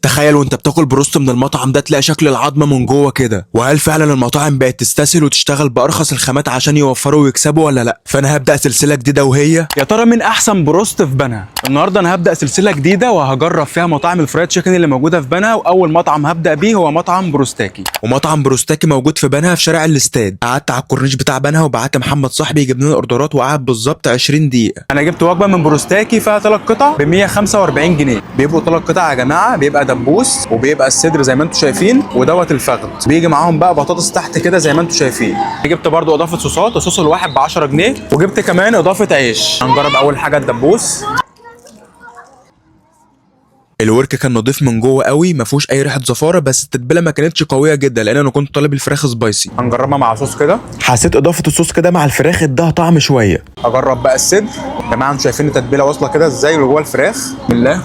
تخيل وانت بتاكل بروست من المطعم ده تلاقي شكل العظمه من جوه كده. وهل فعلا المطاعم بقت تستسهل وتشتغل بارخص الخامات عشان يوفروا ويكسبوا ولا لا؟ فانا هبدا سلسله جديده وهي يا ترى مين احسن بروست في بنها؟ النهارده انا هبدا سلسله جديده وهجرب فيها مطاعم الفرايد تشيكن اللي موجوده في بنها، واول مطعم هبدا بيه هو مطعم بروستاكي. ومطعم بروستاكي موجود في بنها في شارع الاستاد. قعدت على الكورنيش بتاع بنها وبعت محمد صاحبي يجيب لنا الاوردرات وقعد بالظبط 20 دقيقه. انا جبت وجبه من بروستاكي فيها 3 قطع ب 145 جنيه. بيبقوا 3 قطع يا جماعه، بيبقى دبوس وبيبقى الصدر زي ما انتم شايفين ودوت الفخذ، بيجي معاهم بقى بطاطس تحت كده زي ما انتم شايفين. جبت برضو اضافه صوصات، الصوص الواحد ب 10 جنيه، وجبت كمان اضافه عيش. هنجرب اول حاجه الدبوس. الورك كان نضيف من جوه قوي، ما فيهوش اي ريحه زفاره، بس التتبيله ما كانتش قويه جدا لان انا كنت طالب الفراخ سبايسي. هنجربها مع صوص كده. حسيت اضافه الصوص كده مع الفراخ اداها طعم شويه. اجرب بقى الصدر. يا جماعه انتوا شايفين التتبيله واصله كده ازاي لجوه الفراخ؟ بسم الله.